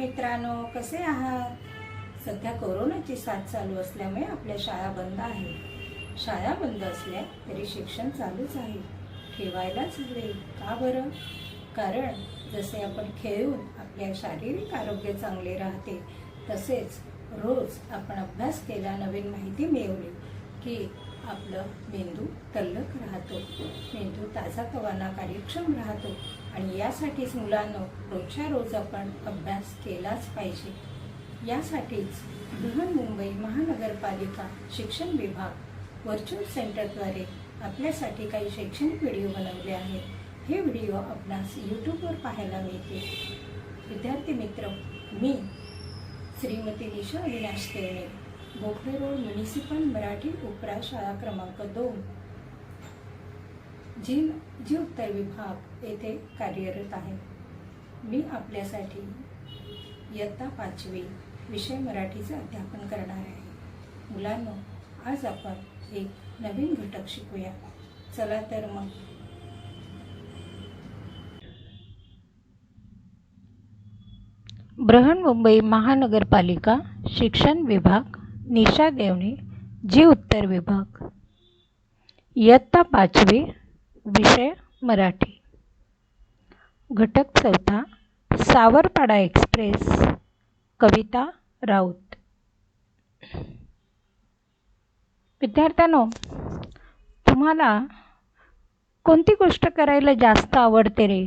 मित्रांनो, कसे आहात? सध्या कोरोनाची साथ चालू असल्यामुळे आपल्या शाळा बंद आहे. शाळा बंद असल्या तरी शिक्षण चालूच आहे. ठेवायलाच हवे. का बरं? कारण जसे आपण खेळून आपल्या शारीरिक आरोग्य चांगले राहते, तसेच रोज आपण अभ्यास केला, नवीन माहिती मिळवली की आपलं मेंदू तल्लख राहतो, मेंदू ताजातवाना कार्यक्षम राहतो. आणि यासाठीच मुलांनो, रोजच्या रोज आपण अभ्यास केलाच पाहिजे. यासाठीच बृहन्मुंबई महानगरपालिका शिक्षण विभाग व्हर्च्युअल सेंटरद्वारे आपल्यासाठी काही शैक्षणिक व्हिडिओ बनवले आहेत. हे व्हिडिओ आपणास यूट्यूबवर पाहायला मिळते. विद्यार्थी मित्र, मी श्रीमती निशा अविनाश केळणे, गोखले रोड, म्युनिसिपल मराठी उपरा, शाळा क्रमांक 2, जी उत्तर विभाग येथे कार्यरत आहे. मी आपल्यासाठी इयत्ता 5वी विषय मराठीचे अध्यापन करणार आहे. मुलांनो, आज आपण एक नवीन घटक शिकूया. चला तर मग. बृहन्मुंबई महानगरपालिका शिक्षण विभाग, निशा देवणे, जी उत्तर विभाग, इयत्ता 5वी विषय मराठी. घटक 4, सावरपाडा एक्सप्रेस, कविता राऊत. विद्यार्थ्यांनो, तुम्हाला कोणती गोष्ट करायला जास्त आवडते रे?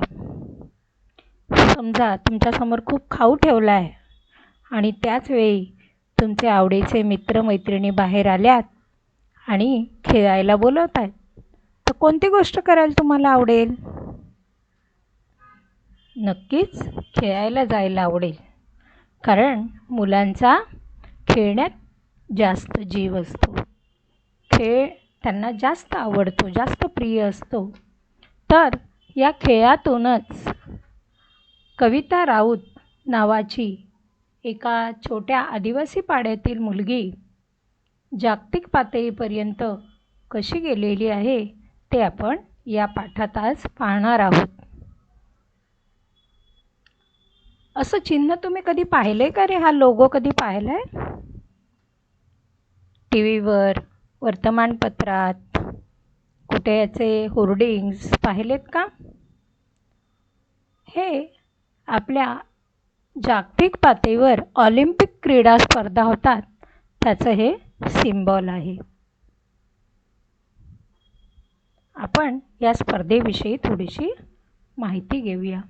समजा तुमच्यासमोर खूप खाऊ ठेवला आहे आणि त्याच वेळी तुमचे आवडीचे मित्रमैत्रिणी बाहेर आल्यात आणि खेळायला बोलवत आहेत, तर कोणती गोष्ट करायला तुम्हाला आवडेल? नक्कीच खेळायला जायला आवडेल, कारण मुलांचा खेळण्यात जास्त जीव असतो. खेळ त्यांना जास्त आवडतो, जास्त प्रिय असतो. तर या खेळातूनच कविता राऊत नावाची एका छोट्या आदिवासी पाड्यातील मुलगी जागतिक पातळीपर्यंत कशी गेलेली आहे ते आपण या पाठात आज पाहणार आहोत. असं चिन्ह तुम्ही कधी पाहिले का रे? हा लोगो कधी पाहिलाय? टी व्हीवर, वर्तमानपत्रात, कुठे याचे होर्डिंग्स पाहिलेत का? हे आपल्या जागतिक पातळीवर ऑलिम्पिक क्रीडा स्पर्धा होतात, त्याचं हे सिम्बॉल आहे. आपण या स्पर्धेविषयी थोडीशी माहिती घेऊया.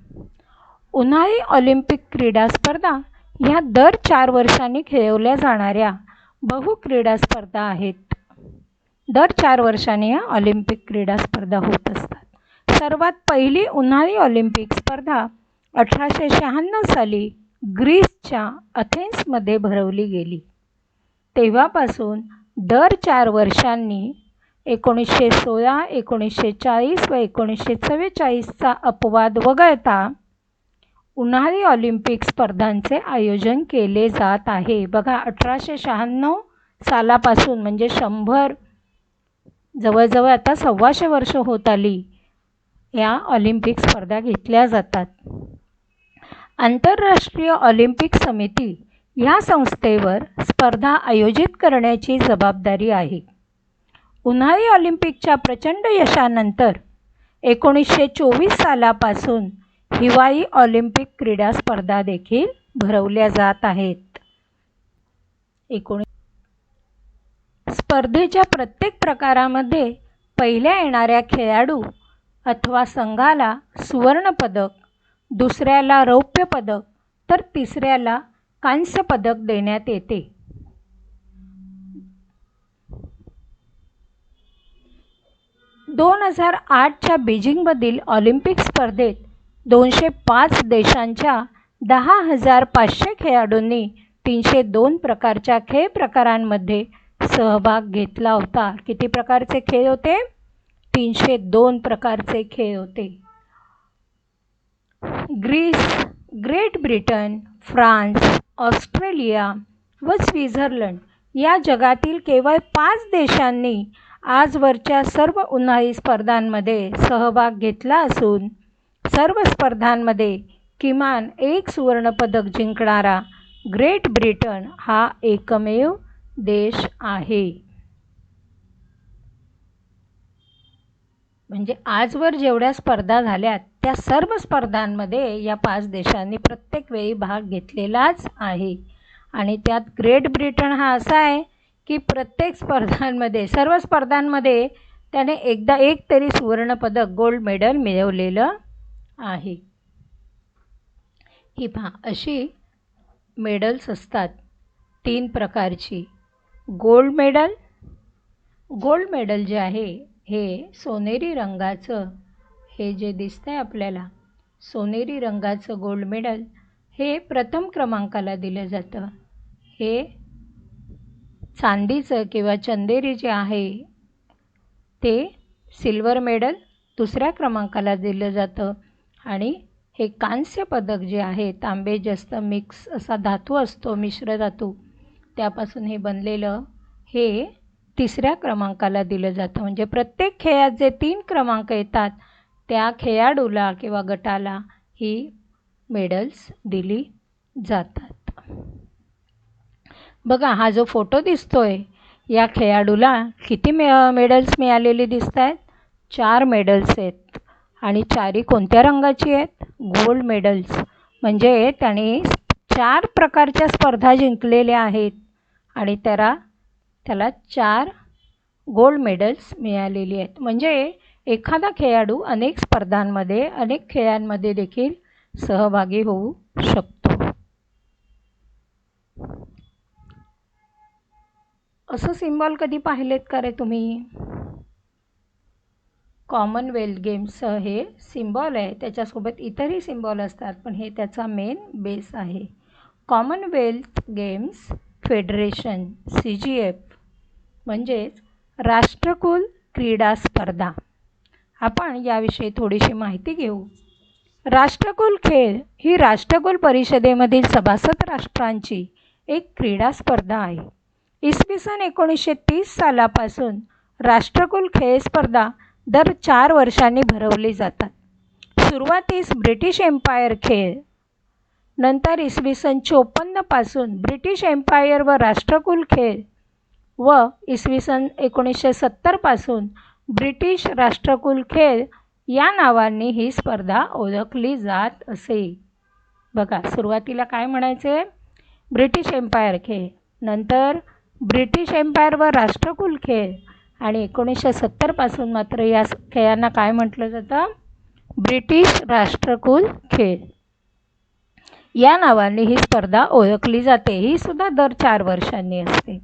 उन्हाळी ऑलिम्पिक क्रीडा स्पर्धा ह्या दर 4 वर्षांनी खेळवल्या जाणाऱ्या बहुक्रीडा स्पर्धा आहेत. दर 4 वर्षांनी या ऑलिम्पिक क्रीडा स्पर्धा होत असतात. सर्वात पहिली उन्हाळी ऑलिम्पिक स्पर्धा 1896 साली ग्रीसच्या अथेन्समध्ये भरवली गेली. तेव्हापासून दर 4 वर्षांनी 1916, 1940 व 1944चा अपवाद वगळता उन्हाळी ऑलिम्पिक स्पर्धांचे आयोजन केले जात आहे. बघा, 1896 सालापासून म्हणजे 100, जवळजवळ आता 125 वर्ष होत आली, या ऑलिम्पिक स्पर्धा घेतल्या जातात. आंतरराष्ट्रीय ऑलिम्पिक समिती ह्या संस्थेवर स्पर्धा आयोजित करण्याची जबाबदारी आहे. उन्हाळी ऑलिम्पिकच्या प्रचंड यशानंतर 1924 सालापासून हिवाळी ऑलिम्पिक क्रीडा स्पर्धा देखील भरवल्या जात आहेत. स्पर्धेच्या प्रत्येक प्रकारामध्ये पहिल्या येणाऱ्या खेळाडू अथवा संघाला सुवर्णपदक, दुसऱ्याला रौप्य पदक तर तिसऱ्याला कांस्य पदक देण्यात येते. च्या बीजिंगमधील ऑलिम्पिक स्पर्धेत 205 देशांच्या 10,500 खेळाडूंनी 302 प्रकारच्या खेळ प्रकारांमध्ये सहभाग घेतला होता. किती प्रकारचे खेळ होते? 302 प्रकारचे खेळ होते. Greece, Great Britain, France, Australia व स्वित्झर्लंड या जगातील केवळ 5 देशांनी आजवरच्या सर्व उन्हाळी स्पर्धांमध्ये सहभाग घेतला असून सर्व स्पर्धांमध्ये किमान एक सुवर्णपदक जिंकणारा ग्रेट ब्रिटन हा एकमेव देश आहे. म्हणजे आजवर जेवढ्या स्पर्धा झाल्यात त्या सर्व स्पर्धांमध्ये या 5 देशांनी प्रत्येक वेळी भाग घेतलेलाच आहे. आणि त्यात ग्रेट ब्रिटन हा असा आहे की प्रत्येक स्पर्धांमध्ये, सर्व स्पर्धांमध्ये त्याने एकदा एक तरी सुवर्णपदक, गोल्ड मेडल मिळवलेलं आहे. ही पहा, अशी मेडल्स असतात 3 प्रकारची. गोल्ड मेडल जे आहे हे सोनेरी रंगाचं, हे जे दिसतंय आपल्याला सोनेरी रंगाचं गोल्ड मेडल, हे प्रथम क्रमांकाला दिलं जातं. हे चांदीचं किंवा चंदेरी जे आहे ते सिल्वर मेडल दुसऱ्या क्रमांकाला दिलं जातं. आणि हे कांस्य पदक जे आहे, तांबे जास्त मिक्स असा धातू असतो, मिश्र धातू, त्यापासून हे बनलेलं, हे तिसऱ्या क्रमांकाला दिलं जातं. म्हणजे प्रत्येक खेळात जे 3 क्रमांक येतात त्या खेळाडूला किंवा गटाला ही मेडल्स दिली जातात. बघा, हा जो फोटो दिसतोय या खेळाडूला किती मेडल्स मिळालेले दिसत आहेत? 4 मेडल्स आहेत. आणि 4ही कोणत्या रंगाची आहेत? Gold medals. म्हणजे त्याने 4 प्रकारच्या स्पर्धा जिंकलेल्या आहेत आणि त्याला 4 गोल्ड मेडल्स मिळालेली आहेत. म्हणजे एखादा खेळाडू अनेक स्पर्धांमध्ये, अनेक खेळांमध्ये देखील सहभागी होऊ शकतो. असं सिम्बॉल कधी पाहिलेत का रे तुम्ही? कॉमनवेल्थ गेम्सचं हे सिम्बॉल आहे. त्याच्यासोबत इतरही सिम्बॉल असतात, पण हे त्याचा मेन बेस आहे. कॉमनवेल्थ गेम्स फेडरेशन, CGF, म्हणजेच राष्ट्रकुल क्रीडा स्पर्धा. आपण याविषयी थोडीशी माहिती घेऊ. राष्ट्रकुल खेळ ही राष्ट्रकुल परिषदेमधील सभासद राष्ट्रांची एक क्रीडा स्पर्धा आहे. इसवी सन 1930 सालापासून राष्ट्रकुल खेळ स्पर्धा दर 4 वर्षांनी भरवली जातात. सुरुवातीस ब्रिटिश एम्पायर खेळ, नंतर इसवी सन 54 पासून ब्रिटिश एम्पायर व राष्ट्रकुल खेळ व इसवी सन 1970 पासून ब्रिटिश राष्ट्रकुल खेळ या नावांनी ही स्पर्धा ओळखली जात असे. बघा, सुरुवातीला काय म्हणायचे? ब्रिटिश एम्पायर खेळ, नंतर ब्रिटिश एम्पायर व राष्ट्रकुल खेळ, आणि 1970 पासून मात्र या खेळांना काय म्हटलं जातं? ब्रिटिश राष्ट्रकुल खेळ या नावाने ही स्पर्धा ओळखली जाते. ही सुद्धा दर 4 वर्षांनी असते.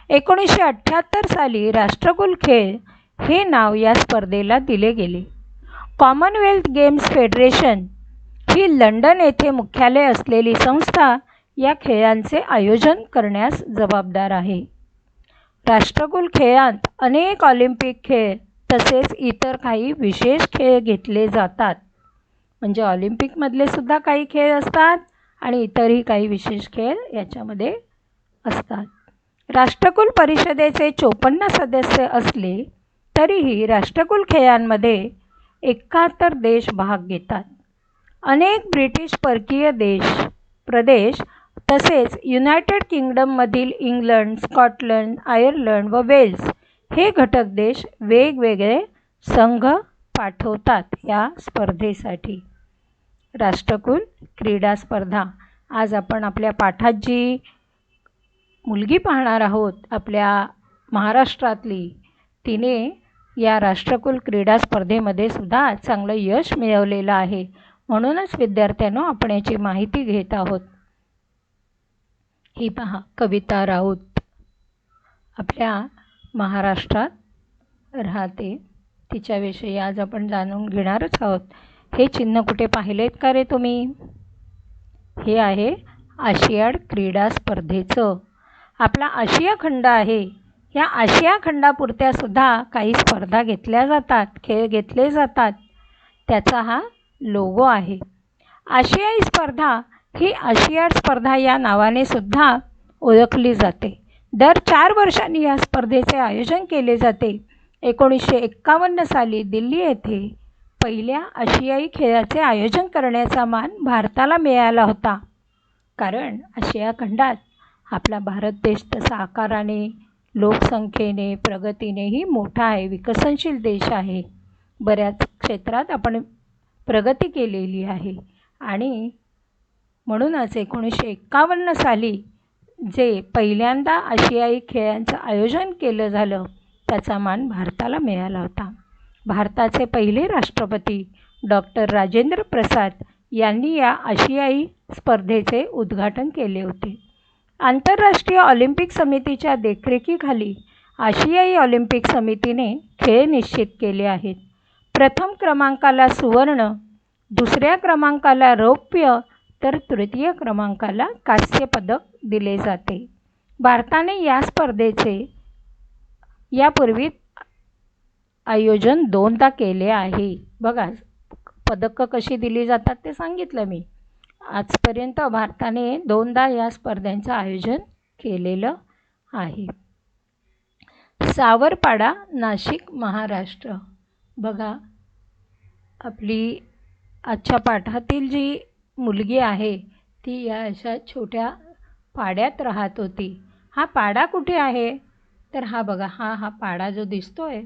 1978 साली राष्ट्रकुल खेळ हे नाव या स्पर्धेला दिले गेले. कॉमनवेल्थ गेम्स फेडरेशन ही लंडन येथे मुख्यालय असलेली संस्था या खेळांचे आयोजन करण्यास जबाबदार आहे. राष्ट्रकुल खेळांत अनेक ऑलिम्पिक खेळ तसेच इतर काही विशेष खेळ घेतले जातात. म्हणजे ऑलिम्पिकमधले सुद्धा काही खेळ असतात आणि इतरही काही विशेष खेळ याच्यामध्ये असतात. राष्ट्रकुल परिषदेचे 54 सदस्य असले तरीही राष्ट्रकुल खेळांमध्ये 71 देश भाग घेतात. अनेक ब्रिटिश परकीय प्रदेश तसेच युनायटेड किंगडममधील इंग्लंड, स्कॉटलंड, आयर्लंड व वेल्स हे घटक देश वेगवेगळे संघ पाठवतात या स्पर्धेसाठी. राष्ट्रकुल क्रीडा स्पर्धा. आज आपण आपल्या पाठात जी मुलगी पाहणार आहोत, आपल्या महाराष्ट्रातली, तिने या राष्ट्रकुल क्रीडा स्पर्धेमध्ये सुद्धा चांगलं यश मिळवलेलं आहे. म्हणूनच विद्यार्थ्यांनो, आपण याची माहिती घेत आहोत. ही पहा, कविता राऊत आपल्या महाराष्ट्रात राहते. तिच्याविषयी आज आपण जाणून घेणारच आहोत. हे चिन्ह कुठे पाहिलेत का रे तुम्ही? हे आहे आशियाड क्रीडा स्पर्धेचं. आपला आशिया खंड आहे. या आशिया खंडापुरत्या सुद्धा काही स्पर्धा घेतल्या जातात, खेळ घेतले जातात. त्याचा हा लोगो आहे. आशियाई स्पर्धा ही आशियाड स्पर्धा या नावाने सुद्धा ओळखली जाते. दर 4 वर्षांनी या स्पर्धेचे आयोजन केले जाते. 1951 साली दिल्ली येथे पहिल्या आशियाई खेळाचे आयोजन करण्याचा मान भारताला मिळाला होता. कारण आशिया खंडात आपला भारत देश तसा आकाराने, लोकसंख्येने, प्रगतीनेही मोठा आहे, विकसनशील देश आहे. बऱ्याच क्षेत्रात आपण प्रगती केलेली आहे आणि म्हणूनच 1951 साली जे पहिल्यांदा आशियाई खेळांचं आयोजन केलं झालं त्याचा मान भारताला मिळाला होता. भारताचे पहिले राष्ट्रपती डॉक्टर राजेंद्र प्रसाद यांनी या आशियाई स्पर्धेचे उद्घाटन केले होते. आंतरराष्ट्रीय ऑलिम्पिक समितीच्या देखरेखीखाली आशियाई ऑलिम्पिक समितीने खेळ निश्चित केले आहेत. प्रथम क्रमांकाला सुवर्ण, दुसऱ्या क्रमांकाला रौप्य तर तृतीय क्रमांकाला कांस्य पदक दिले जाते. भारताने या स्पर्धेचे यापूर्वी आयोजन 2दा केले आहे. बघा, पदकं कशी दिली जातात ते सांगितलं मी. आजपर्यंत भारताने 2दा या स्पर्धांचं आयोजन केलेलं आहे. सावरपाडा, नाशिक, महाराष्ट्र. बघा, आपली आजच्या पाठातील जी मुलगी आहे ती या अशा छोट्या पाड्यात राहत होती. हा पाडा कुठे आहे? तर हा बघा, हा पाडा जो दिसतोय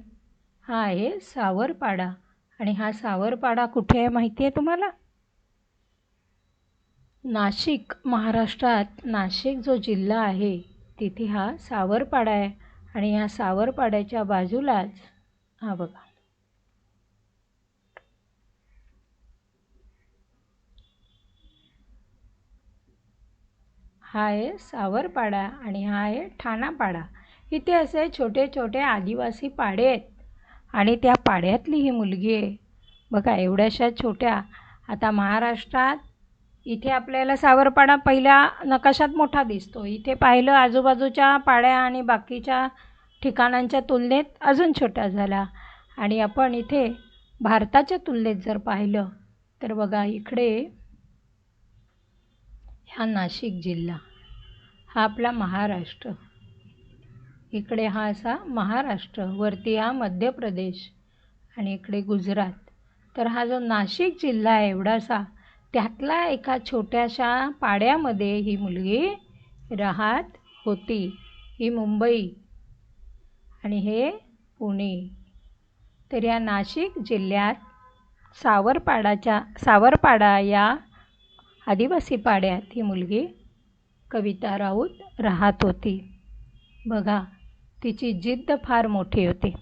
हा आहे सावरपाडा. आणि हा सावरपाडा कुठे आहे माहिती आहे तुम्हाला? नाशिक, महाराष्ट्रात नाशिक जो जिल्हा आहे तिथे हा सावरपाडा आहे. आणि ह्या सावरपाड्याच्या बाजूलाच हा बघा, हा आहे सावरपाडा आणि हा आहे ठाणापाडा. इथे असे छोटे छोटे आदिवासी पाडे आहेत आणि त्या पाड्यातली ही मुलगी आहे. बघा, एवढ्याशा छोट्या. आता महाराष्ट्रात इथे आपल्याला सावरपाडा पहिल्या नकाशात मोठा दिसतो. इथे पाहिलं आजूबाजूच्या पाड्या आणि बाकीच्या ठिकाणांच्या तुलनेत अजून छोटा झाला. आणि आपण इथे भारताच्या तुलनेत जर पाहिलं तर बघा, इकडे हा नाशिक जिल्हा, हा आपला महाराष्ट्र, इकडे हा असा महाराष्ट्र, वरती हा मध्य प्रदेश आणि इकडे गुजरात. तर हा जो नाशिक जिल्हा आहे एवढासा, त्यातला एका छोट्याशा पाड्यामध्ये ही मुलगी राहत होती. ही मुंबई आणि हे पुणे. तर या नाशिक जिल्ह्यात सावरपाडा या आदिवासी पाड्यात ही मुलगी कविता राऊत राहत होती. बघा, तिची जिद्द फार मोठी होती.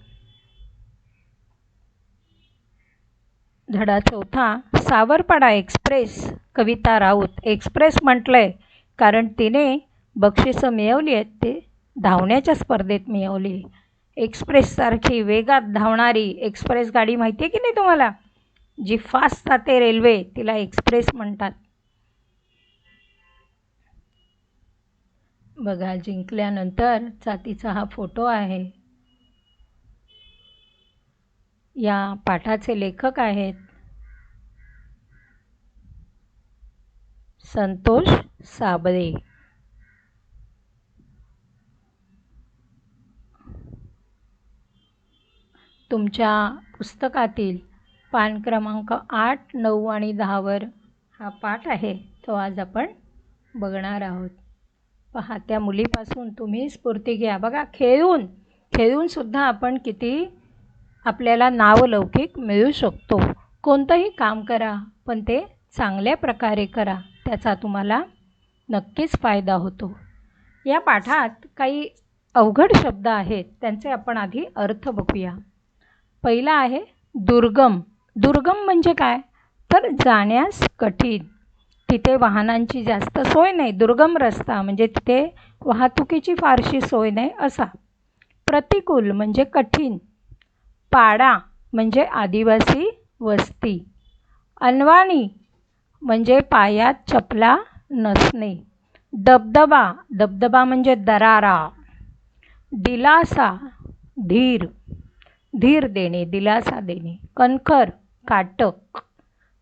धडा 4, सावरपाडा एक्सप्रेस. कविता राऊत एक्सप्रेस म्हटलंय कारण तिने बक्षिसं मिळवली आहेत, ते धावण्याच्या स्पर्धेत मिळवली. एक्सप्रेससारखी वेगात धावणारी एक्सप्रेस गाडी माहिती आहे की नाही तुम्हाला? जी फास्ट जाते रेल्वे, तिला एक्सप्रेस म्हणतात. बघा, जिंकल्यानंतरचा तिचा हा फोटो आहे. या पाठाचे लेखक आहेत संतोष साबळे. तुमच्या पुस्तकातील पान क्रमांक 8, 9 आणि 10वर हा पाठ आहे, तो आज आपण बघणार आहोत. पहा, त्या मुलीपासून तुम्ही स्फूर्ती घ्या. बघा, खेळून सुद्धा आपण किती आपल्याला नावलौकिक मिळू शकतो. कोणतंही काम करा पण ते चांगल्या प्रकारे करा, त्याचा तुम्हाला नक्कीच फायदा होतो. या पाठात काही अवघड शब्द आहेत, त्यांचे आपण आधी अर्थ बघूया. पहिला आहे दुर्गम. दुर्गम म्हणजे काय? तर जाण्यास कठीण, तिथे वाहनांची जास्त सोय नाही. दुर्गम रस्ता म्हणजे तिथे वाहतुकीची फारशी सोय नाही असा. प्रतिकूल म्हणजे कठीण. पाडा म्हणजे आदिवासी वस्ती. अनवाणी म्हणजे पायात चपला नसणे. दबदबा म्हणजे दरारा. दिलासा, धीर देणे, दिलासा देणे. कणखर, काटक.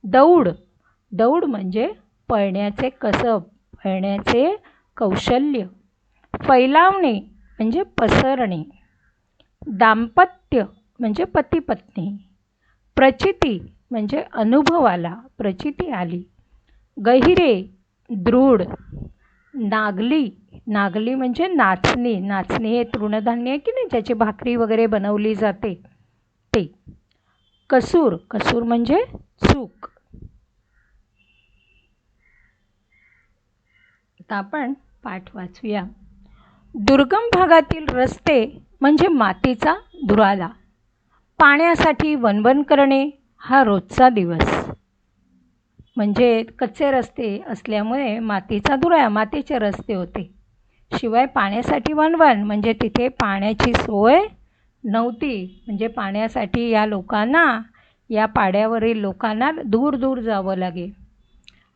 दौड म्हणजे पळण्याचे कसब, पळण्याचे कौशल्य. फैलावणे म्हणजे पसरणे. दाम्पत्य म्हणजे पती पत्नी. प्रचिती म्हणजे अनुभवाला, प्रचिती आली. गहिरे, दृढ. नागली, नागली म्हणजे नाचणी. नाचणी हे तृणधान्य आहे की नाही, ज्याची भाकरी वगैरे बनवली जाते ते. कसूर, कसूर म्हणजे चूक. आता आपण पाठ वाचूया. दुर्गम भागातील रस्ते म्हणजे मातीचा धुराला. पाण्यासाठी वणवण करणे हा रोजचा दिवस. म्हणजे कच्चे रस्ते असल्यामुळे मातीचा धुरा, मातीचे रस्ते होते. शिवाय पाण्यासाठी वणवण म्हणजे तिथे पाण्याची सोय नव्हती. म्हणजे पाण्यासाठी या लोकांना, या पाड्यावरील लोकांना दूर दूर जावं लागे.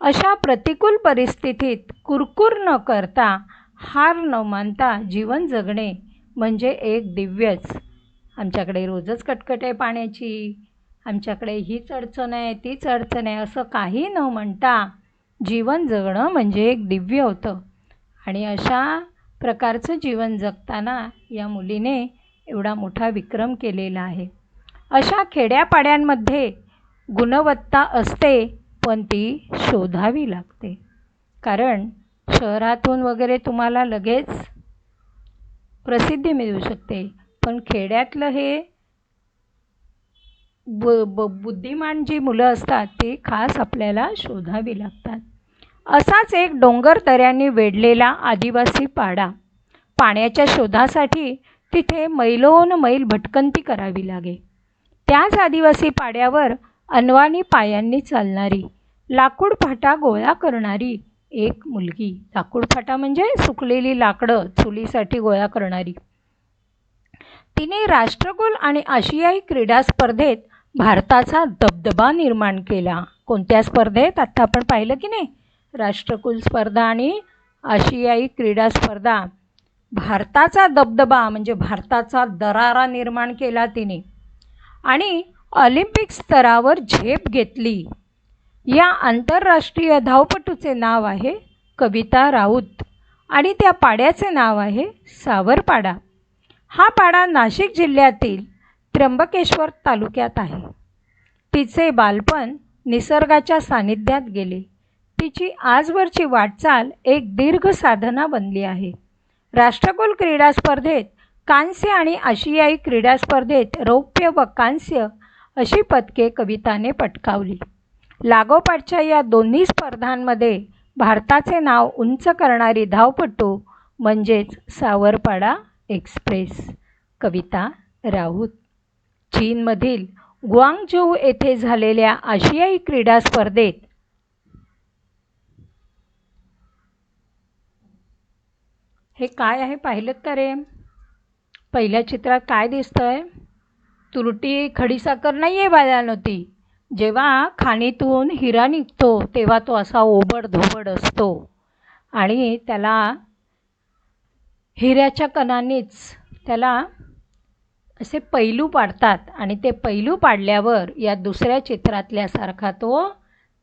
अशा प्रतिकूल परिस्थितीत कुरकुर न करता, हार न मानता जीवन जगणे म्हणजे एक दिव्यच. आमच्याकडे रोजच कटकट आहे पाण्याची, आमच्याकडे हीच अडचण आहे, तीच अडचण आहे, असं काही न म्हणता जीवन जगणं म्हणजे एक दिव्य होतं. आणि अशा प्रकारचं जीवन जगताना या मुलीने एवढा मोठा विक्रम केलेला आहे. अशा खेड्यापाड्यांमध्ये गुणवत्ता असते, पण ती शोधावी लागते. कारण शहरातून वगैरे तुम्हाला लगेच प्रसिद्धी मिळू शकते, पण खेड्यातलं हे बुद्धिमान जी मुलं असतात ती खास आपल्याला शोधावी लागतात. असाच एक डोंगर दऱ्यांनी वेढलेला आदिवासी पाडा. पाण्याच्या शोधासाठी तिथे मैलोन मैल भटकंती करावी लागे. त्याच आदिवासी पाड्यावर अनवाणी पायांनी चालणारी, लाकूड फाटा गोळा करणारी एक मुलगी. लाकूड फाटा म्हणजे सुकलेली लाकडं चुलीसाठी गोळा करणारी. तिने राष्ट्रकुल आणि आशियाई क्रीडा स्पर्धेत भारताचा दबदबा निर्माण केला. कोणत्या स्पर्धेत? आत्ता आपण पाहिलं की नाही, राष्ट्रकुल स्पर्धा आणि आशियाई क्रीडा स्पर्धा. भारताचा दबदबा म्हणजे भारताचा दरारा निर्माण केला तिने आणि ऑलिम्पिक स्तरावर झेप घेतली. या आंतरराष्ट्रीय धावपटूचे नाव आहे कविता राऊत आणि त्या पाड्याचे नाव आहे सावरपाडा. हा पाडा नाशिक जिल्ह्यातील त्र्यंबकेश्वर तालुक्यात आहे. तिचे बालपण निसर्गाच्या सानिध्यात गेले. तिची आजवरची वाटचाल एक दीर्घ साधना बनली आहे. राष्ट्रकुल क्रीडा स्पर्धेत कांस्य आणि आशियाई क्रीडा स्पर्धेत रौप्य व कांस्य अशी पदके कविताने पटकावली. लागोपाठच्या या दोन्ही स्पर्धांमध्ये भारताचे नाव उंच करणारी धावपटू म्हणजेच सावरपाडा एक्सप्रेस कविता राऊत. चीनमधील ग्वांगझोऊ येथे झालेल्या आशियाई क्रीडा स्पर्धेत हे काय आहे पाहिलं का रे? पहिल्या चित्रात काय दिसतंय? तुरटी खडीसाखर नाही आहे बाळांनो ती. जेव्हा खाणीतून हिरा निघतो तेव्हा तो असा ओबडधोबड असतो आणि त्याला हिऱ्याच्या कणांनीच त्याला असे पैलू पाडतात आणि ते पैलू पाडल्यावर या दुसऱ्या चित्रातल्यासारखा तो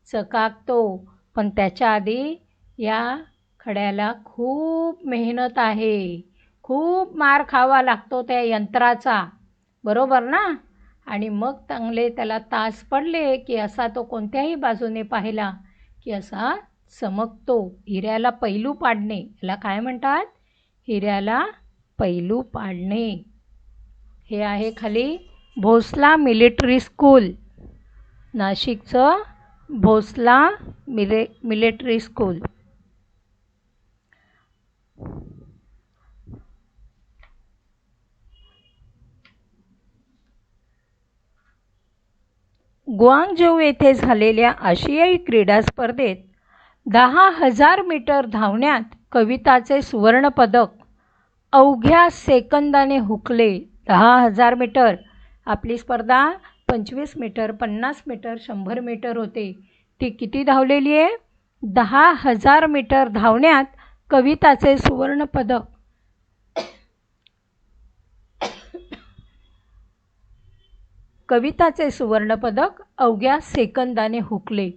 चकाकतो. पण त्याच्या आधी या खड्याला खूप मेहनत आहे, खूप मार खावा लागतो त्या यंत्राचा, बरोबर ना? आणि मग चांगले त्याला तास पडले की असा तो कोणत्याही बाजूने पाहिला की असा चमकतो. हिऱ्याला पैलू पाडणे याला काय म्हणतात? हिऱ्याला पैलू पाडणे. हे आहे खाली भोसला मिलिटरी स्कूल, नाशिकचं भोसला मिलिटरी स्कूल. ग्वांगझोऊ येथे झालेल्या आशियाई क्रीडा स्पर्धेत 10,000 मीटर धावण्यात कविताचे सुवर्णपदक अवघ्या सेकंदाने हुकले. 10,000 मीटर. आपली स्पर्धा 25 मीटर, 50 मीटर, 100 मीटर होते. ती किती धावलेली आहे? 10,000 मीटर धावण्यात कविताचे सुवर्णपदक. कविताचे सुवर्णपदक अवघ्या सेकंदाने हुकले.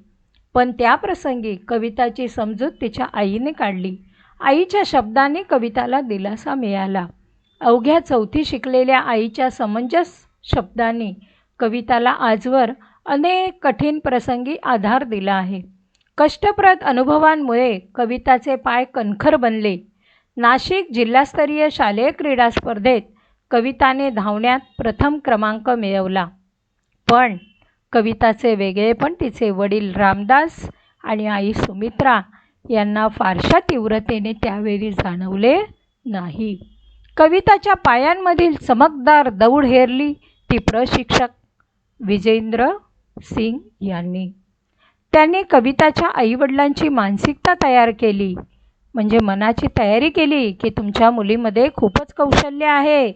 पण त्या प्रसंगी कविताची समजूत तिच्या आईने काढली. आईच्या शब्दाने कविताला दिलासा मिळाला. अवघ्या 4थी शिकलेल्या आईच्या समंजस शब्दांनी कविताला आजवर अनेक कठीण प्रसंगी आधार दिला आहे. कष्टप्रद अनुभवांमुळे कविताचे पाय कणखर बनले. नाशिक जिल्हास्तरीय शालेय क्रीडा स्पर्धेत कविताने धावण्यात प्रथम क्रमांक मिळवला. पण कविताचे वेगळेपण तिचे वडील रामदास आणि आई सुमित्रा यांना फारशा तीव्रतेने त्यावेळी जाणवले नाही. कविताच्या पायांमधील चमकदार दौड हेरली ती प्रशिक्षक विजेंद्र सिंग यांनी. त्यांनी कविताच्या आईवडिलांची मानसिकता तयार केली, म्हणजे मनाची तयारी केली की तुमच्या मुलीमध्ये खूपच कौशल्य आहे,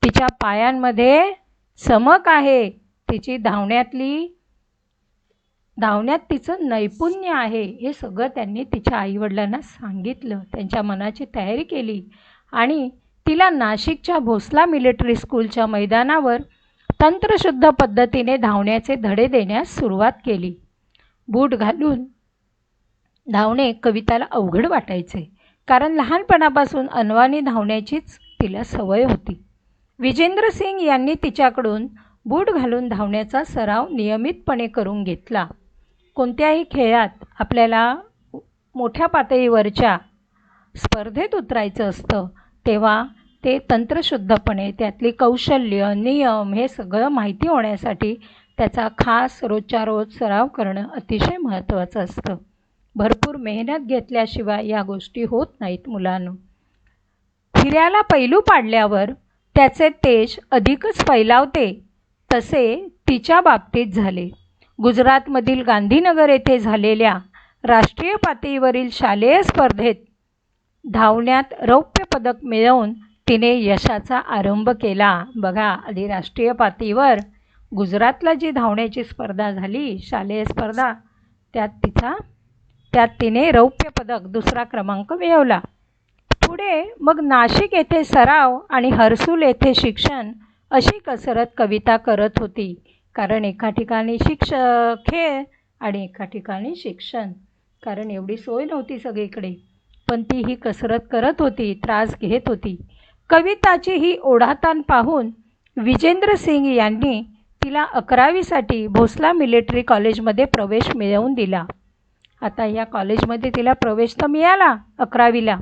तिच्या पायांमध्ये चमक आहे, तिची धावण्यात तिचं नैपुण्य आहे. हे सगळं त्यांनी तिच्या आईवडिलांना सांगितलं, त्यांच्या मनाची तयारी केली आणि तिला नाशिकच्या भोसला मिलिटरी स्कूलच्या मैदानावर तंत्रशुद्ध पद्धतीने धावण्याचे धडे देण्यास सुरुवात केली. बूट घालून धावणे कविताला अवघड वाटायचे, कारण लहानपणापासून अनवाणी धावण्याचीच तिला सवय होती. विजेंद्र सिंग यांनी तिच्याकडून बूट घालून धावण्याचा सराव नियमितपणे करून घेतला. कोणत्याही खेळात आपल्याला मोठ्या पातळीवरच्या स्पर्धेत उतरायचं असतं, तेव्हा ते तंत्रशुद्धपणे त्यातली कौशल्य, नियम हे सगळं माहिती होण्यासाठी त्याचा खास रोजच्या रोज सराव करणं अतिशय महत्त्वाचं असतं. भरपूर मेहनत घेतल्याशिवाय या गोष्टी होत नाहीत मुलांनो. हिऱ्याला पैलू पाडल्यावर त्याचे तेज अधिकच फैलावते, तसे तिच्या बाबतीत झाले. गुजरातमधील गांधीनगर येथे झालेल्या राष्ट्रीय पातळीवरील शालेय स्पर्धेत धावण्यात रौप्य पदक मिळवून तिने यशाचा आरंभ केला. बघा, आधी राष्ट्रीय पातळीवर गुजरातला जी धावण्याची स्पर्धा झाली, शालेय स्पर्धा, त्यात तिने रौप्य पदक, दुसरा क्रमांक मिळवला. पुढे मग नाशिक येथे सराव आणि हर्सूल येथे शिक्षण अशी कसरत कविता करत होती. कारण एका ठिकाणी खेळ आणि एका ठिकाणी शिक्षण, कारण एवढी सोय नव्हती सगळीकडे. पण ती ही कसरत करत होती, त्रास घेत होती. कविताची ही ओढाताण पाहून विजेंद्र सिंग यांनी तिला 11वीसाठी भोसला मिलिटरी कॉलेजमध्ये प्रवेश मिळवून दिला. आता या कॉलेजमध्ये तिला प्रवेश तर मिळाला 11वीला,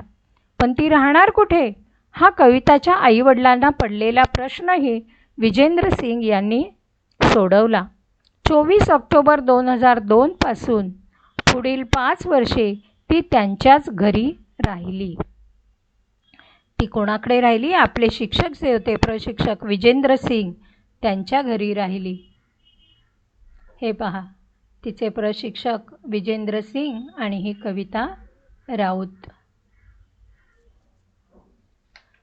पण ती राहणार कुठे, हा कविताच्या आईवडिलांना पडलेला प्रश्नही विजेंद्र सिंग यांनी सोडवला. 24 ऑक्टोबर 2002 पासून पुढील 5 वर्षे ती त्यांच्याच घरी राहिली. ती कोणाकडे राहिली? आपले शिक्षक जे होते प्रशिक्षक विजेंद्र सिंग, त्यांच्या घरी राहिली. हे पहा, तिचे प्रशिक्षक विजेंद्र सिंग आणि ही कविता राऊत.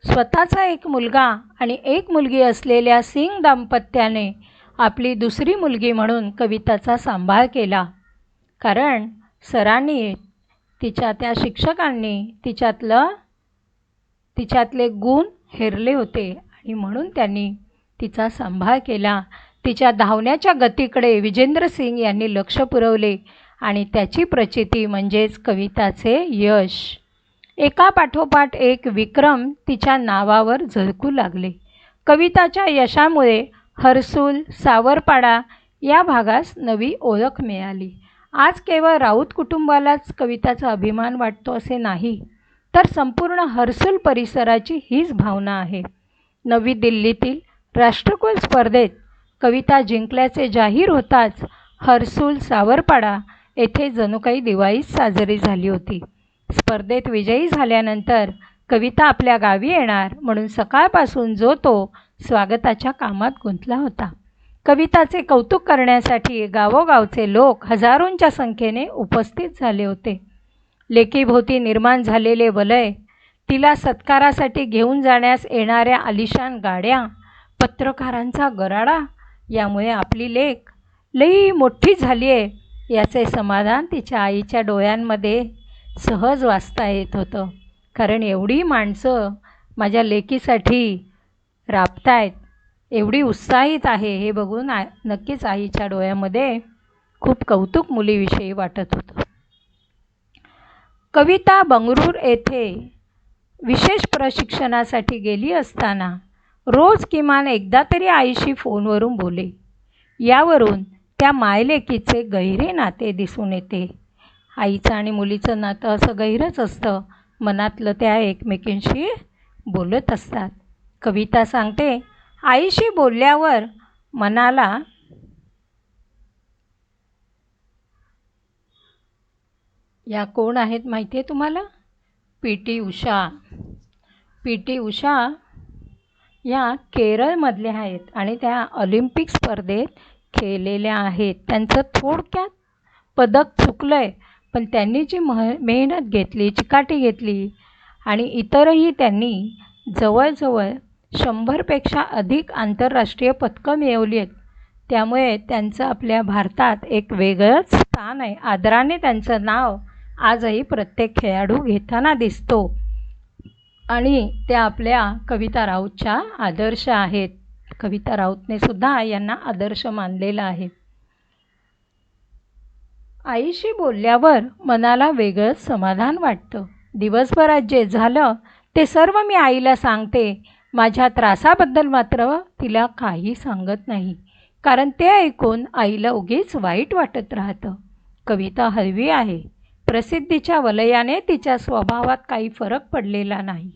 स्वतःचा एक मुलगा आणि एक मुलगी असलेल्या सिंग दाम्पत्याने आपली दुसरी मुलगी म्हणून कविताचा सांभाळ केला. कारण सरांनी, त्या शिक्षकांनी तिच्यातले गुण हेरले होते आणि म्हणून त्यांनी तिचा सांभाळ केला. तिच्या धावण्याच्या गतीकडे विजेंद्र सिंग यांनी लक्ष पुरवले आणि त्याची प्रचिती म्हणजेच कविताचे यश. एकापाठोपाठ एक विक्रम तिच्या नावावर झळकू लागले. कविताच्या यशामुळे हर्सूल, सावरपाडा या भागास नवी ओळख मिळाली. आज केवळ राऊत कुटुंबालाच कविताचा अभिमान वाटतो असे नाही, तर संपूर्ण हर्सूल परिसराची हीच भावना आहे. नवी दिल्लीतील राष्ट्रकुल स्पर्धेत कविता जिंकल्याचे जाहीर होताच हर्सूल, सावरपाडा येथे जणू काही दिवाळीच साजरी झाली होती. स्पर्धेत विजयी झाल्यानंतर कविता आपल्या गावी येणार म्हणून सकाळपासून जो तो स्वागताच्या कामात गुंतला होता. कविताचे कौतुक करण्यासाठी गावोगावचे लोक हजारोंच्या संख्येने उपस्थित झाले होते. लेकीभोवती निर्माण झालेले वलय, तिला सत्कारासाठी घेऊन जाण्यास येणाऱ्या आलिशान गाड्या, पत्रकारांचा गराडा, यामुळे आपली लेक लई मोठी झाली आहे याचे समाधान तिच्या आईच्या डोळ्यांमध्ये सहज वाचता येत होतं. कारण एवढी माणसं माझ्या लेकीसाठी राबतायत, एवढी उत्साहित आहे, हे बघून नक्कीच आईच्या डोळ्यामध्ये खूप कौतुक मुलीविषयी वाटत होतं. कविता बंगळूर येथे विशेष प्रशिक्षणासाठी गेली असताना रोज किमान एकदा तरी आईशी फोनवरून बोले. यावरून त्या मायलेकीचे गहिरे नाते दिसून येते. आईचं आणि मुलीचं नातं असं गहिरंच असतं. मनातलं त्या एकमेकींशी बोलत असतात. कविता सांगते, आईशी बोलल्यावर मनाला या कोण आहेत माहिती आहे तुम्हाला? पी.टी. उषा. पी.टी. उषा या केरळमधल्या आहेत आणि त्या ऑलिम्पिक स्पर्धेत खेळलेल्या आहेत. त्यांचं थोडक्यात पदक चुकलं आहे, पण त्यांनी जी मेहनत घेतली, चिकाटी घेतली आणि इतरही त्यांनी जवळजवळ 100पेक्षा अधिक आंतरराष्ट्रीय पदकं मिळवली आहेत. त्यामुळे त्यांचं आपल्या भारतात एक वेगळंच स्थान आहे. आदराने त्यांचं नाव आजही प्रत्येक खेळाडू घेताना दिसतो आणि त्या आपल्या कविता राऊतच्या आदर्श आहेत. कविता राऊतने सुद्धा यांना आदर्श मानलेला आहे. आईशी बोलल्यावर मनाला वेगळंच समाधान वाटतं. दिवसभरात जे झालं ते सर्व मी आईला सांगते. माझ्या त्रासाबद्दल मात्र तिला काही सांगत नाही, कारण ते ऐकून आईला उगीच वाईट वाटत राहतं. कविता हळवी आहे. प्रसिद्धीच्या वलयाने तिच्या स्वभावात काही फरक पडलेला नाही.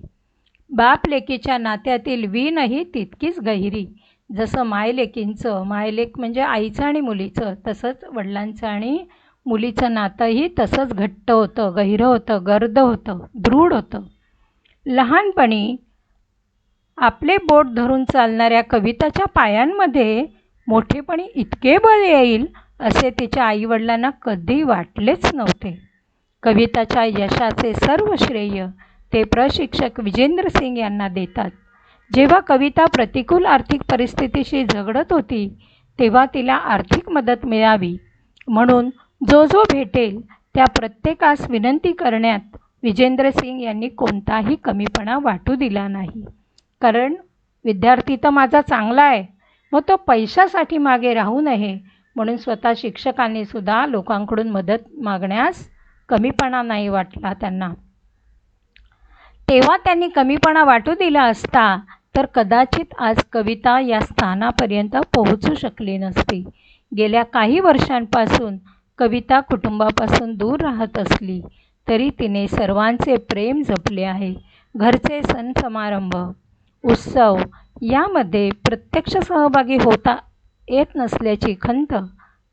बाप लेकीच्या नात्यातील वीणही तितकीच गहिरी. जसं मायलेकींचं, मायलेक म्हणजे आईचं आणि मुलीचं, तसंच वडिलांचं आणि मुलीचं नातंही तसंच घट्ट होतं, गहिरं होतं, गर्द होतं, दृढ होतं. लहानपणी आपले बोट धरून चालणाऱ्या कविताच्या पायांमध्ये मोठेपणी इतके बळ येईल असे तिच्या आईवडिलांना कधी वाटलेच नव्हते. कविताच्या यशाचे सर्व श्रेय ते प्रशिक्षक विजेंद्र सिंग यांना देतात. जेव्हा कविता प्रतिकूल आर्थिक परिस्थितीशी झगडत होती, तेव्हा तिला आर्थिक मदत मिळावी म्हणून जो भेटेल त्या प्रत्येकास विनंती करण्यात विजेंद्र सिंग यांनी कोणताही कमीपणा वाटू दिला नाही. कारण विद्यार्थी तर माझा चांगला आहे, मग तो पैशासाठी मागे राहू नये म्हणून स्वतः शिक्षकांनी सुद्धा लोकांकडून मदत मागण्यास कमीपणा नाही वाटला त्यांना. तेव्हा त्यांनी कमीपणा वाटू दिला असता तर कदाचित आज कविता या स्थानापर्यंत पोहोचू शकली नसती. गेल्या काही वर्षांपासून कविता कुटुंबापासून दूर राहत असली तरी तिने सर्वांचे प्रेम जपले आहे. घरचे सण समारंभ, उत्सव यामध्ये प्रत्यक्ष सहभागी होता येत नसल्याची खंत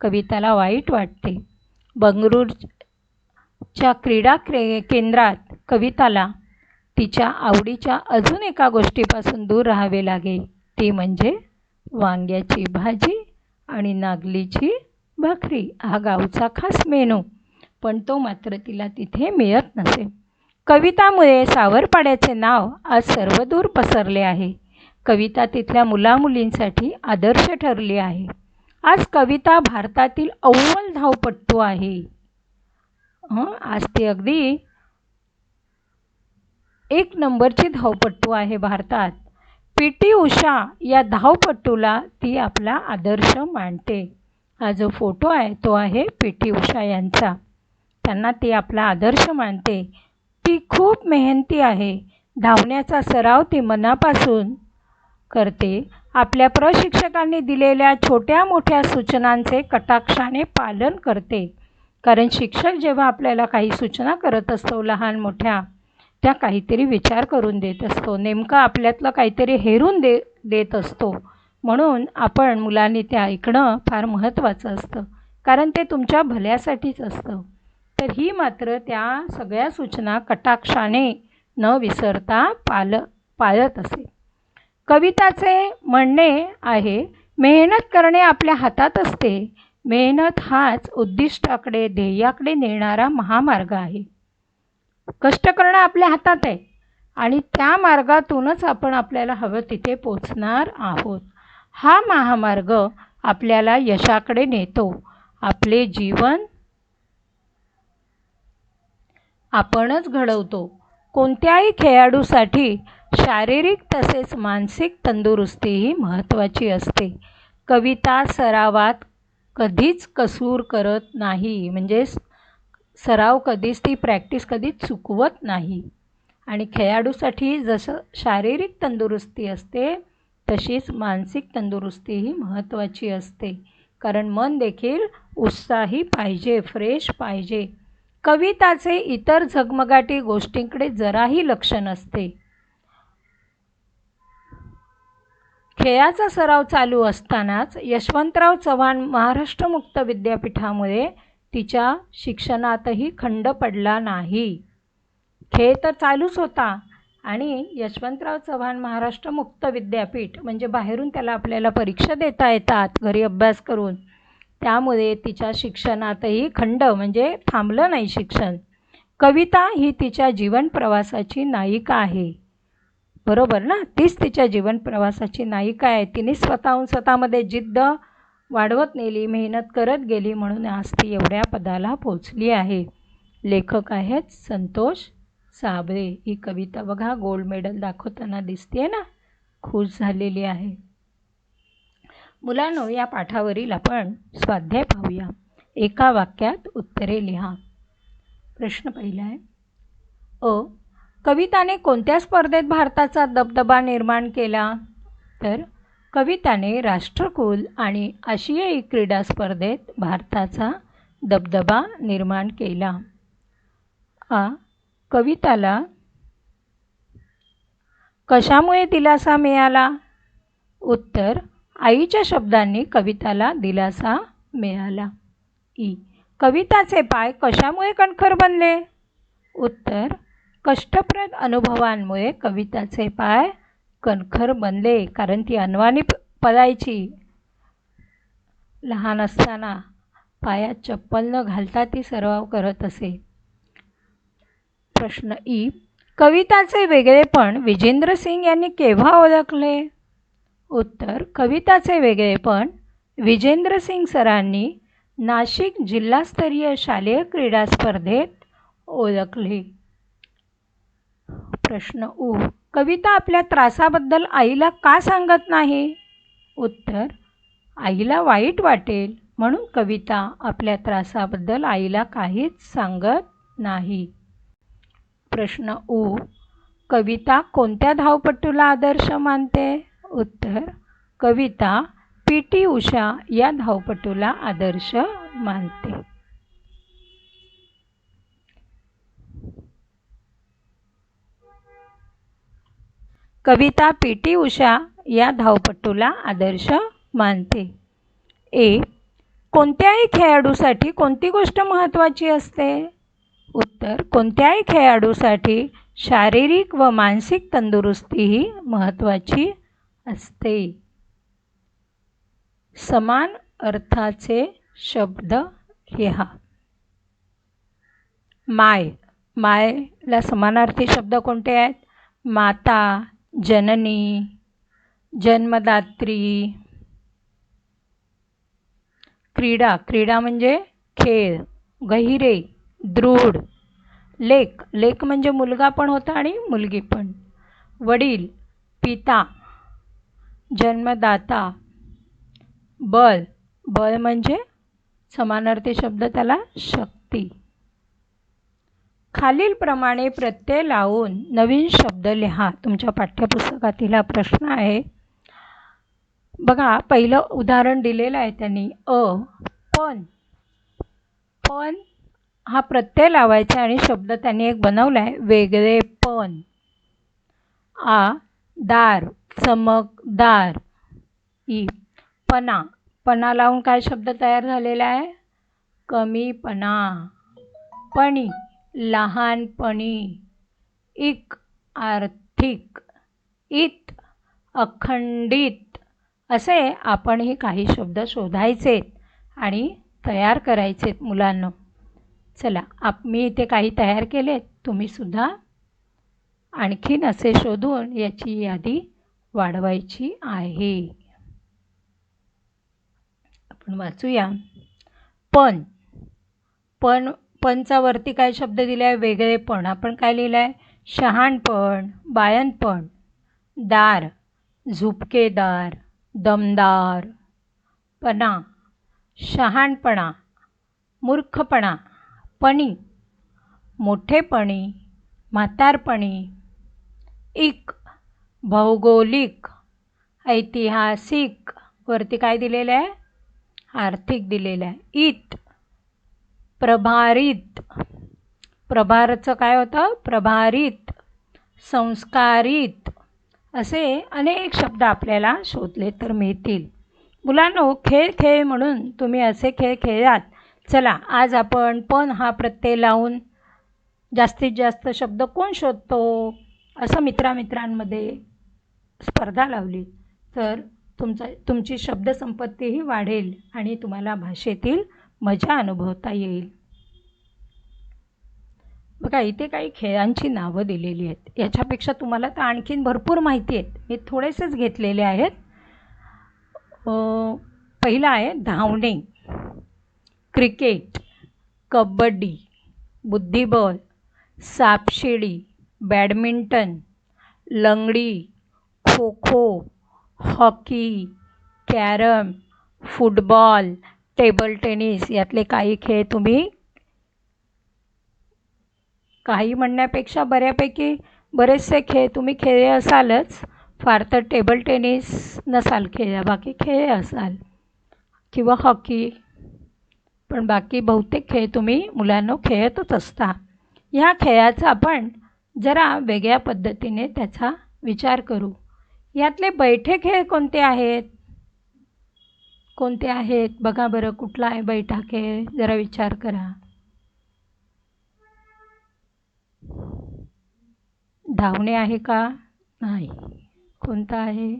कविताला वाईट वाटते. बंगळुरूच्या क्रीडा केंद्रात कविताला तिच्या आवडीच्या अजून एका गोष्टीपासून दूर राहावे लागे, ती म्हणजे वांग्याची भाजी आणि नागलीची भाकरी. हा गावचा खास मेनू, पण तो मात्र तिला तिथे मिळत नसे. कवितामुळे सावरपाड्याचे नाव आज सर्वदूर पसरले आहे. कविता तिथल्या मुलामुलींसाठी आदर्श ठरली आहे. आज कविता भारतातील अव्वल धावपटू आहे. आज ती अगदी 1 नंबरची धावपटू आहे भारतात. पी.टी. उषा या धावपटूला ती आपला आदर्श मानते. हा जो फोटो आहे तो आहे पी.टी. उषा यांचा. त्यांना ती आपला आदर्श मानते. ती खूप मेहनती आहे. धावण्याचा सराव ती मनापासून करते. आपल्या प्रशिक्षकांनी दिलेल्या छोट्या मोठ्या सूचनांचे कटाक्षाने पालन करते. कारण शिक्षक जेव्हा आपल्याला काही सूचना करत असतो लहान मोठ्या, त्या काहीतरी विचार करून देत असतो. नेमकं आपल्यातलं काहीतरी हेरून देत असतो. म्हणून आपण मुलांनी ते ऐकणं फार महत्त्वाचं असतं, कारण ते तुमच्या भल्यासाठीच असतं. तर ही मात्र त्या सगळ्या सूचना कटाक्षाने न विसरता पाळत असे. कविताचे म्हणणे आहे, मेहनत करणे आपल्या हातात असते. मेहनत हाच उद्दिष्टाकडे, ध्येयाकडे नेणारा महामार्ग आहे. कष्ट करणं आपल्या हातात आहे आणि त्या मार्गातूनच आपण आपल्याला हवं तिथे पोचणार आहोत. हा महामार्ग आपल्याला यशाकडे नेतो. आपले जीवन आपणच घडवतो. कोणत्याही खेळाडूसाठी शारीरिक तसेच मानसिक तंदुरुस्तीही महत्त्वाची असते. कविता सरावात कधीच कसूर करत नाही, म्हणजे सराव कधीच, ती प्रॅक्टिस कधीच चुकवत नाही. आणि खेळाडूसाठी जसं शारीरिक तंदुरुस्ती असते तशीच मानसिक तंदुरुस्तीही महत्त्वाची असते. कारण मन देखील उत्साही पाहिजे, फ्रेश पाहिजे. कविताचे इतर झगमगाटी गोष्टींकडे जराही लक्ष नसते. खेळाचा सराव चालू असतानाच यशवंतराव चव्हाण महाराष्ट्र मुक्त विद्यापीठामुळे तिच्या शिक्षणातही खंड पडला नाही. खेळ तर चालूच होता आणि यशवंतराव चव्हाण महाराष्ट्र मुक्त विद्यापीठ म्हणजे बाहेरून त्याला आपल्याला परीक्षा देता येतात घरी अभ्यास करून. त्यामुळे तिच्या शिक्षणातही खंड म्हणजे थांबलं नाही शिक्षण. कविता ही तिच्या जीवन प्रवासाची नायिका आहे. बरोबर ना? तीच तिच्या जीवन प्रवासाची नायिका आहे. तिने स्वतःहून स्वतःमध्ये जिद्द वाढवत नेली, मेहनत करत गेली, म्हणून आज ती एवढ्या पदाला पोचली आहे. लेखक आहेत संतोष साबळे. ही कविता बघा गोल्ड मेडल दाखवताना दिसते ना, खुश झालेली आहे. मुलांनो, या पाठावरील आपण स्वाध्याय पाहूया. एका वाक्यात उत्तरे लिहा. प्रश्न पहिला आहे, कविताने कोणत्या स्पर्धेत भारताचा दबदबा निर्माण केला? तर कविताने राष्ट्रकुल आणि आशियाई क्रीडा स्पर्धेत भारताचा दबदबा निर्माण केला. कविताला कशामुळे दिलासा मिळाला? उत्तर, आईच्या शब्दांनी कविताला दिलासा मिळाला. कविताचे पाय कशामुळे कणखर बनले? उत्तर, कष्टप्रद अनुभवांमुळे कविताचे पाय कणखर बनले, कारण ती अनवाणी पडायची. लहान असताना पायात चप्पल न घालता ती सराव करत असे. प्रश्न कविताचे वेगळेपण विजेंद्र सिंग यांनी केव्हा ओळखले? उत्तर, कविताचे वेगळेपण विजेंद्र सिंग सरांनी नाशिक जिल्हास्तरीय शालेय क्रीडा स्पर्धेत ओळखले. प्रश्न कविता आपल्या त्रासाबद्दल आईला का सांगत नाही? उत्तर, आईला वाईट वाटेल म्हणून कविता आपल्या त्रासाबद्दल आईला काहीच सांगत नाही. प्रश्न कविता कोणत्या धावपटूला आदर्श मानते? उत्तर, कविता पी.टी. उषा या धावपटूला आदर्श मानते. कविता पी.टी. उषा या धावपटूला आदर्श मानते. कोणत्याही खेळाडूसाठी कोणती गोष्ट महत्त्वाची असते? उत्तर, कोणत्याही खेळाडूसाठी शारीरिक व मानसिक तंदुरुस्ती ही महत्त्वाची असते. समान अर्थाचे शब्द लिहा. मायला समानार्थी शब्द कोणते आहेत? माता, जननी, जन्मदात्री. क्रीडा म्हणजे खेळ. गहिरे, दृढ. लेक म्हणजे मुलगा पण होता आणि मुलगी पण. वडील, पिता, जन्मदाता. बळ म्हणजे समानार्थी शब्द त्याला शक्ती. खालीलप्रमाणे प्रत्यय लावून नवीन शब्द लिहा. तुमच्या पाठ्यपुस्तकातील हा प्रश्न आहे. बघा, पहिलं उदाहरण दिलेलं आहे त्यांनी. पण हा प्रत्यय लावायचा आणि शब्द त्यांनी एक बनवला आहे, वेगळेपण. दार, चमकदार. पणा लावून काय शब्द तयार झालेला आहे? कमीपणा. पणी, लहानपणी. आर्थिक. अखंडित. असे आपण हे काही शब्द शोधायचे आणि तयार करायचेत मुलांनो. चला, मी इथे काही तयार केलेत, तुम्हीसुद्धा आणखीन असे शोधून याची यादी वाढवायची आहे. आपण वाचूया. पणचा वरती काय शब्द दिला आहे? वेगळेपण. आपण काय लिहिलं आहे? शहाणपण, बाळंतपण. दार, झुपकेदार, दमदार. पणा, शहाणपणा, मूर्खपणा. पणी, मोठेपणी, म्हातारपणी. भौगोलिक, ऐतिहासिक. वरती काय दिलेलं आहे? आर्थिक दिलेलं आहे. इत प्रभारित, प्रभारचं काय होतं? प्रभारित, संस्कारित, असे अनेक शब्द आपल्याला शोधले तर मिळतील. मुलांनो, खेळ खेळ म्हणून तुम्ही असे खेळ खेळलात. चला, आज आपण पण हा प्रत्यय लावून जास्तीत जास्त शब्द कोण शोधतो असं मित्रांमध्ये स्पर्धा लावली तर तुमची शब्दसंपत्तीही वाढेल आणि तुम्हाला भाषेतील मजा अनुभवता येईल. बघा, इथे काही खेळांची नावं दिलेली आहेत. याच्यापेक्षा तुम्हाला तर आणखीन भरपूर माहिती आहेत. मी थोडेसेच घेतलेले आहेत. पहिला आहे धावणे, क्रिकेट, कबड्डी, बुद्धिबळ, सापशिडी, बॅडमिंटन, लंगडी, kho kho, hockey, carrom, football, table tennis. यातले काही खेळ तुम्ही, काही म्हणण्यापेक्षा बऱ्यापैकी बरेचसे खेळ तुम्ही खेळले असालच. फार तर टेबल टेनिस नसाल खेळला, बाकी खेळ असाल किंवा हॉकी, पण बाकी बहुतेक खेळ तुम्ही मुलांनो खेळतच असता. ह्या खेळाचा आपण जरा वेगळ्या पद्धतीने त्याचा विचार करू. यातले बैठे खेळ कोणते आहेत? कोणते आहेत बघा बरं. कुठला आहे बैठा खेळ? जरा विचार करा. धावणे आहे का? नाही. कोणता आहे?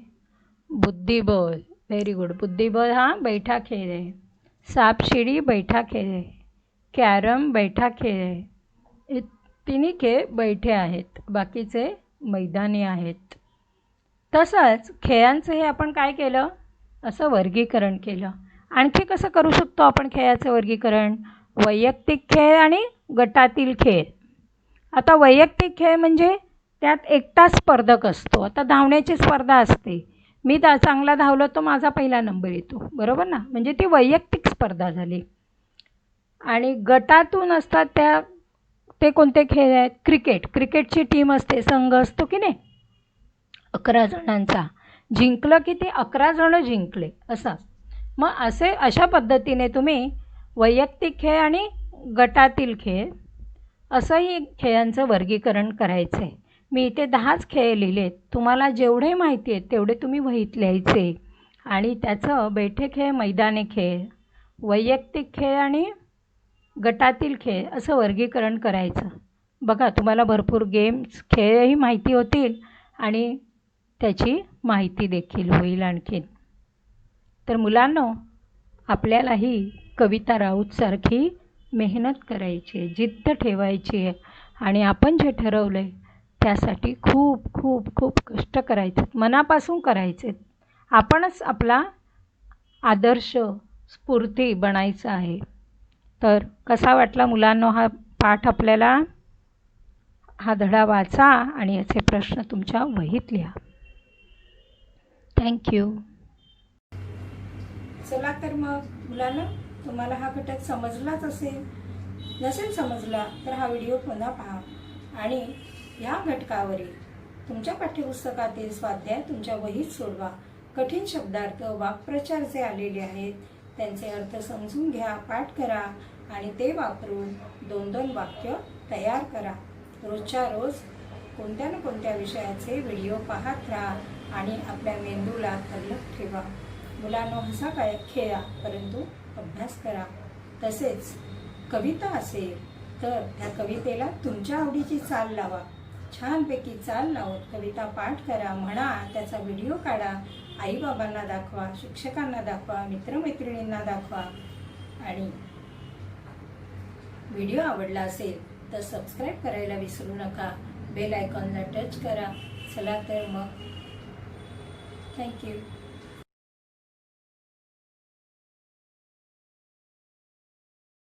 बुद्धिबळ. Very good. बुद्धिबळ हा बैठा खेळ आहे. सापशिडी बैठा खेळ आहे. कॅरम बैठा खेळ आहे. हे तिन्ही खेळ बैठे आहेत, बाकीचे मैदानी आहेत. तसंच खेळांचं हे आपण काय केलं, असं वर्गीकरण केलं. आणखी कसं करू शकतो आपण खेळाचं वर्गीकरण? वैयक्तिक खेळ आणि गटातील खेळ. आता वैयक्तिक खेळ म्हणजे त्यात एकटा स्पर्धक असतो. आता धावण्याची स्पर्धा असते, मी चांगला धावलो तो माझा पहिला नंबर येतो, बरोबर ना? म्हणजे ती वैयक्तिक स्पर्धा झाली. आणि गटातून असतात ते कोणते खेळ आहेत? क्रिकेट. क्रिकेटची टीम असते, संघ असतो की नाही, 11 जणांचा. जिंकलं की ते 11 जण जिंकले असं. मग अशा पद्धतीने तुम्ही वैयक्तिक खेळ आणि गटातील खेळ असंही खेळांचं वर्गीकरण करायचं आहे. मी इथे 10च खेळ लिहिलेत. तुम्हाला जेवढे माहिती आहेत तेवढे तुम्ही वहीत लिहायचे आणि त्याचं बैठे खेळ, मैदानी खेळ, वैयक्तिक खेळ आणि गटातील खेळ असं वर्गीकरण करायचं. बघा, तुम्हाला भरपूर गेम्स, खेळही माहिती होतील आणि त्याची माहिती देखील होईल आणखीन. तर मुलांनो, आपल्यालाही कविता राऊतसारखी मेहनत करायची आहे, जिद्द ठेवायची आहे आणि आपण जे ठरवलं आहे त्यासाठी खूप खूप खूप कष्ट करायचे, मनापासून करायचे. आपणच आपला आदर्श, स्फूर्ती बनायचं आहे. तर कसा वाटला मुलांनो हा पाठ? आपल्याला हा धडा वाचा आणि याचे प्रश्न तुमच्या वहीत लिहा. थँक्यू. चला तर मग मुलांना, तुम्हाला हा घटक समजलाच असेल. नसेल समजला तर हा व्हिडिओ पुन्हा पहा आणि या घटकावरील तुमच्या पाठ्यपुस्तकातील स्वाध्याय तुमच्या वहीत सोडवा. कठीण शब्दार्थ, वाक्प्रचार जे आलेले आहेत त्यांचे अर्थ समजून घ्या, पाठ करा आणि ते वापरून 2-2 वाक्य तयार करा. रोजच्या रोज कोणत्या ना कोणत्या विषयाचे व्हिडिओ पाहत राहा आणि आपल्या मेंदूला तल्लख ठेवा. मुलांनो, हसा काय खेळा, परंतु अभ्यास करा. तसेच कविता असेल तर त्या कवितेला तुमच्या आवडीची चाल लावा. छानपैकी चाल लावून कविता पाठ करा, म्हणा, त्याचा व्हिडिओ काढा, आईबाबांना दाखवा, शिक्षकांना दाखवा, मित्रमैत्रिणींना दाखवा. आणि व्हिडिओ आवडला असेल तर सबस्क्राईब करायला विसरू नका. बेल आयकॉनला टच करा. चला तर मग, थँक्यू.